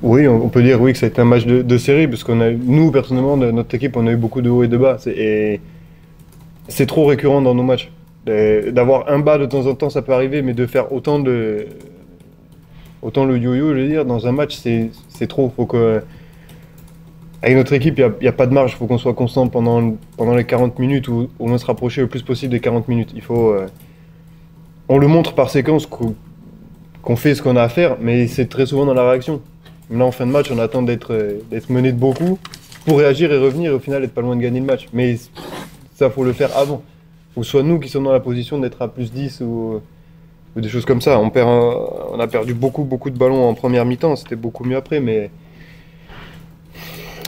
Oui, on peut dire oui que ça a été un match de série, parce nous, personnellement, de notre équipe, on a eu beaucoup de hauts et de bas. Et c'est trop récurrent dans nos matchs. D'avoir un bas de temps en temps, ça peut arriver, mais de faire autant le yo-yo, je veux dire, dans un match, c'est trop. Avec notre équipe, il y a pas de marge. Il faut qu'on soit constant pendant les 40 minutes, ou au moins se rapprocher le plus possible des 40 minutes. On le montre par séquence qu'on fait ce qu'on a à faire, mais c'est très souvent dans la réaction. Là, en fin de match, on attend d'être mené de beaucoup pour réagir et revenir, et au final, être pas loin de gagner le match. Mais ça, faut le faire avant. Ou soit nous qui sommes dans la position d'être à plus 10, ou des choses comme ça. On a perdu beaucoup de ballons en première mi-temps, c'était beaucoup mieux après, mais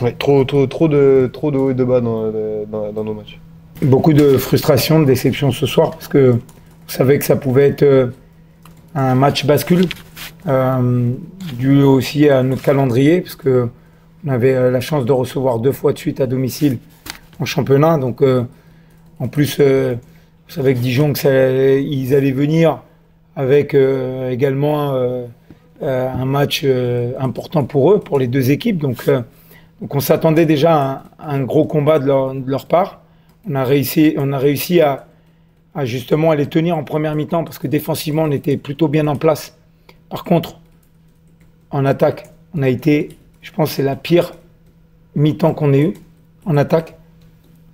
ouais, trop de haut et de bas dans nos matchs. Beaucoup de frustration, de déception ce soir, parce que on savait que ça pouvait être un match bascule, dû aussi à notre calendrier, parce que on avait la chance de recevoir 2 fois de suite à domicile en championnat. Donc, en plus, vous savez que Dijon, ils allaient venir avec également un match important pour eux, pour les 2 équipes. Donc on s'attendait déjà à un gros combat de leur part. On a réussi à justement les tenir en première mi-temps, parce que défensivement, on était plutôt bien en place. Par contre, en attaque, on a été, je pense, c'est la pire mi-temps qu'on ait eu en attaque,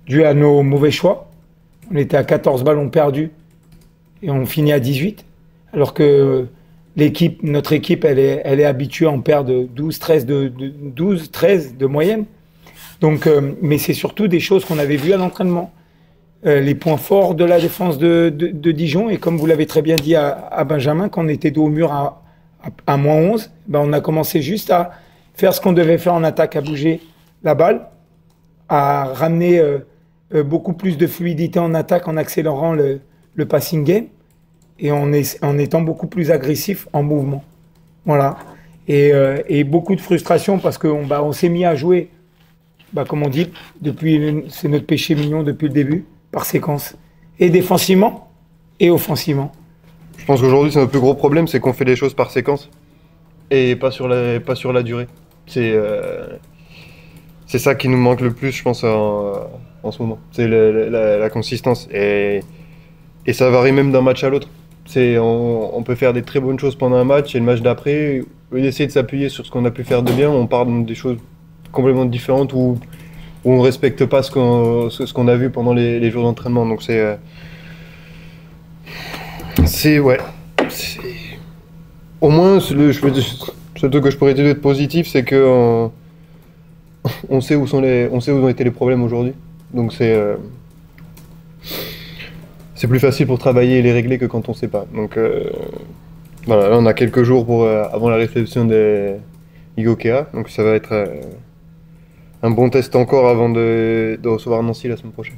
dû à nos mauvais choix. On était à 14 ballons perdus et on finit à 18, alors que notre équipe, elle est habituée à en perdre 12, 13 de moyenne. Donc, mais c'est surtout des choses qu'on avait vues à l'entraînement. Les points forts de la défense de Dijon, et comme vous l'avez très bien dit à Benjamin, quand on était dos au mur à -11, ben on a commencé juste à faire ce qu'on devait faire en attaque, à bouger la balle, à ramener beaucoup plus de fluidité en attaque en accélérant le passing game, et en étant beaucoup plus agressif en mouvement. Voilà. Et beaucoup de frustration, parce qu'on s'est mis à jouer, comme on dit, c'est notre péché mignon depuis le début, par séquence, et défensivement et offensivement. Je pense qu'aujourd'hui, c'est notre plus gros problème, c'est qu'on fait les choses par séquence et pas sur la durée. C'est ça qui nous manque le plus, je pense, en ce moment. C'est la consistance. Et ça varie même d'un match à l'autre. On peut faire des très bonnes choses pendant un match, et le match d'après, au lieu d'essayer de s'appuyer sur ce qu'on a pu faire de bien, on part dans des choses complètement différentes, où on ne respecte pas ce qu'on a vu pendant les jours d'entraînement. Donc ouais. Au moins, le truc que je pourrais te dire de positif, c'est que on sait où ont été les problèmes aujourd'hui. Donc c'est plus facile pour travailler et les régler que quand on ne sait pas. Donc voilà, là on a quelques jours avant la réception des Igokea. Donc ça va être un bon test encore avant de recevoir Nancy la semaine prochaine.